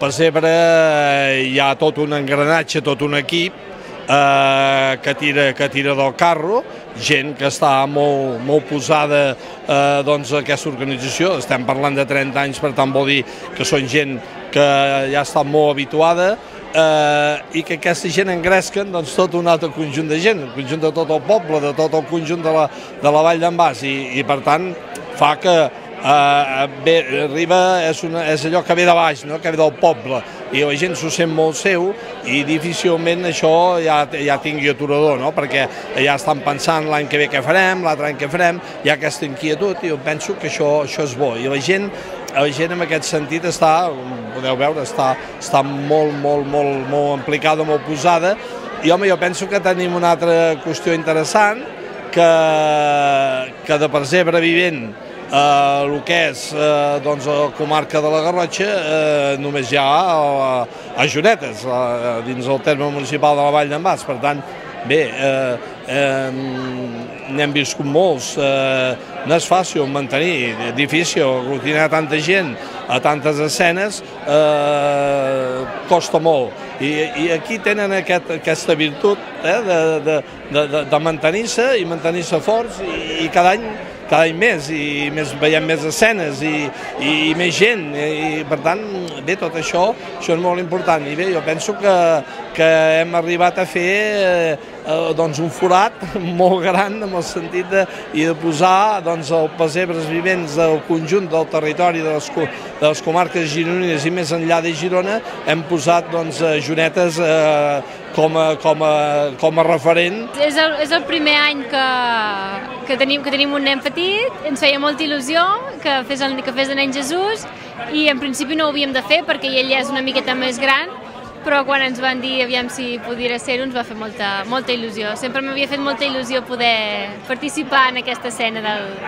pessebre hi ha tot un engranatge, tot un equip que tira del carro, gent que està molt posada a aquesta organització. Estem parlant de 30 anys, per tant vol dir que són gent que ja està molt habituada i que aquesta gent engresquen tot un altre conjunt de gent, el conjunt de tot el poble, de tot el conjunt de la Vall d'en Bas, i per tant fa que arriba, és allò que ve de baix, que ve del poble, i la gent s'ho sent molt seu i difícilment això ja tingui aturador, perquè ja estan pensant l'any que ve què farem, l'altre any què farem, hi ha aquesta inquietud i jo penso que això és bo. I la gent en aquest sentit està, podeu veure, està molt implicada, molt posada, i home, jo penso que tenim una altra qüestió interessant, que de Pessebre vivent el que és la comarca de la Garrotxa només hi ha a Jonetes, dins el terme municipal de la Vall d'en Bas. Per tant, bé, n'hem viscut molts, no és fàcil mantenir, difícil, aglutinar tanta gent a tantes escenes costa molt. I aquí tenen aquesta virtut de mantenir-se i mantenir-se forts, i cada any més, i veiem més escenes i més gent, i per tant, bé, tot això és molt important. I bé, jo penso que hem arribat a fer un forat molt gran en el sentit de posar els pessebres vivents del conjunt del territori de les comarques gironines i més enllà de Girona, hem posat Jonetes com a referent. És el primer any que tenim un nen petit, ens feia molta il·lusió que fes de nen Jesús, i en principi no ho havíem de fer perquè ell ja és una miqueta més gran, però quan ens van dir aviam si podia ser-ho ens va fer molta il·lusió. Sempre m'havia fet molta il·lusió poder participar en aquesta escena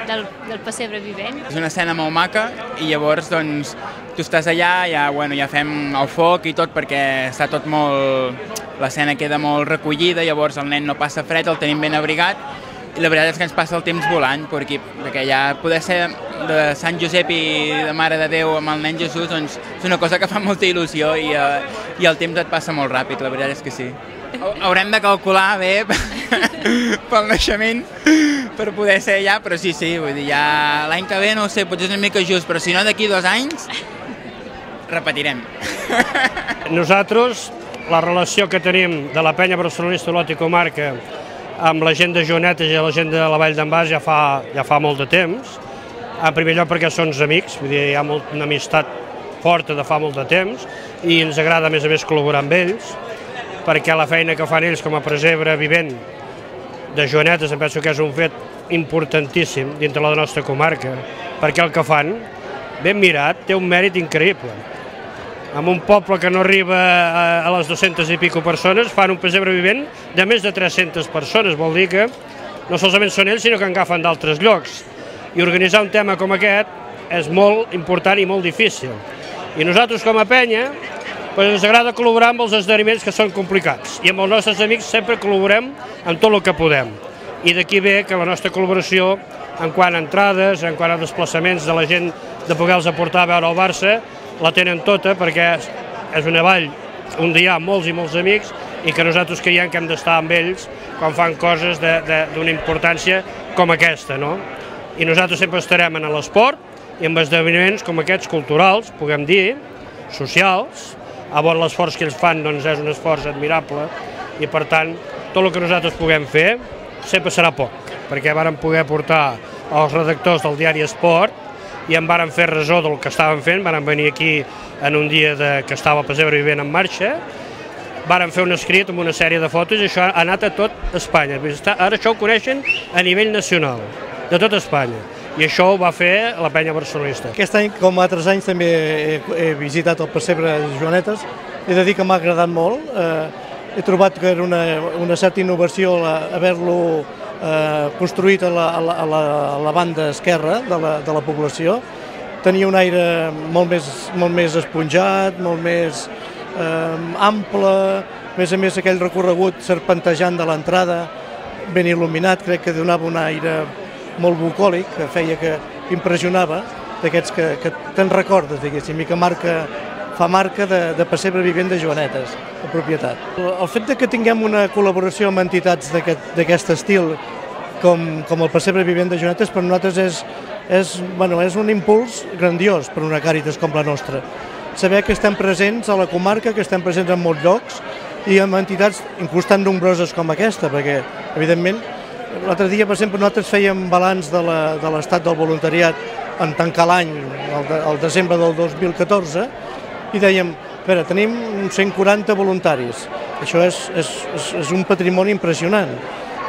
del pessebre vivent. És una escena molt maca i llavors doncs tu estàs allà, ja fem el foc i tot perquè està tot molt... l'escena queda molt recollida, llavors el nen no passa fred, el tenim ben abrigat, i la veritat és que ens passa el temps volant, perquè ja poder ser de Sant Josep i de Mare de Déu amb el nen Jesús, doncs és una cosa que fa molta il·lusió i el temps et passa molt ràpid, la veritat és que sí. Haurem de calcular bé pel naixement per poder ser allà, però sí, vull dir, ja l'any que ve no ho sé, potser és una mica just, però si no d'aquí 2 anys repetirem. Nosaltres, la relació que tenim de la penya barcelonista Olot i Comarca amb la gent de Jonetes i la gent de la Vall d'en Bas ja fa molt de temps. En primer lloc perquè són amics, vull dir, hi ha una amistat forta de fa molt de temps i ens agrada a més col·laborar amb ells, perquè la feina que fan ells com a pessebre vivent de Jonetes em penso que és un fet importantíssim dintre la nostra comarca, perquè el que fan, ben mirat, té un mèrit increïble. En un poble que no arriba a les 200 i pico persones, fan un pessebre vivent de més de 300 persones. Vol dir que no solament són ells, sinó que agafen d'altres llocs. I organitzar un tema com aquest és molt important i molt difícil. I nosaltres, com a penya, ens agrada col·laborar amb els esdeveniments que són complicats. I amb els nostres amics sempre col·laborem en tot el que podem. I d'aquí ve que la nostra col·laboració, en quant a entrades, en quant a desplaçaments de la gent de poder-los aportar a veure el Barça, la tenen tota perquè és una vall on hi ha molts i molts amics i que nosaltres creiem que hem d'estar amb ells quan fan coses d'una importància com aquesta. I nosaltres sempre estarem en l'esport i en esdeveniments com aquests culturals, puguem dir, socials, on l'esforç que ells fan és un esforç admirable i per tant tot el que nosaltres puguem fer sempre serà poc, perquè vàrem poder portar els redactors del diari Esport i em varen fer ressò del que estàvem fent, varen venir aquí en un dia que estava el pessebre vivent en marxa, varen fer un escrit amb una sèrie de fotos i això ha anat a tot Espanya. Ara això ho coneixen a nivell nacional, de tot Espanya, i això ho va fer la penya barcelonista. Aquest any, com altres anys, també he visitat el pessebre de Jonetes, he de dir que m'ha agradat molt, he trobat que era una certa innovació haver-lo construït a la banda esquerra de la població. Tenia un aire molt més esponjat, molt més ample, a més aquell recorregut serpentejant de l'entrada, ben il·luminat, crec que donava un aire molt bucòlic, que feia que impressionava, d'aquests que te'n recordes, diguéssim, i que marca fa marca de pessebre vivent de Joanetes, de propietat. El fet que tinguem una col·laboració amb entitats d'aquest estil, com el pessebre vivent de Joanetes, per nosaltres és un impuls grandiós per una Càritas com la nostra. Saber que estem presents a la comarca, que estem presents en molts llocs i amb entitats inclús tan nombroses com aquesta, perquè, evidentment, l'altre dia, per exemple, nosaltres fèiem balanç de l'estat del voluntariat en tancar l'any, el desembre del 2014, i dèiem, tenim 140 voluntaris. Això és un patrimoni impressionant.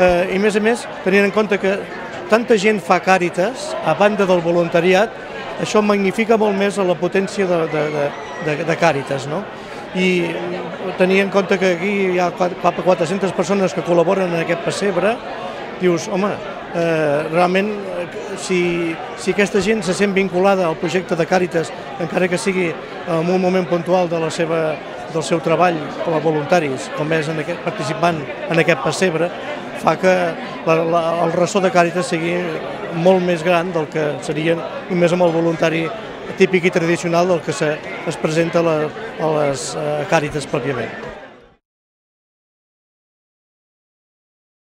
I, a més, tenint en compte que tanta gent fa Càritas, a banda del voluntariat, això magnifica molt més la potència de Càritas, no? I tenir en compte que aquí hi ha 400 persones que col·laboren en aquest pessebre, dius, home, realment, si aquesta gent se sent vinculada al projecte de Càritas, encara que sigui en un moment puntual del seu treball com a voluntaris, com és participant en aquest pessebre, fa que el ressò de Càritas sigui molt més gran del que seria només amb el voluntari típic i tradicional del que es presenta a les Càritas pròpiament.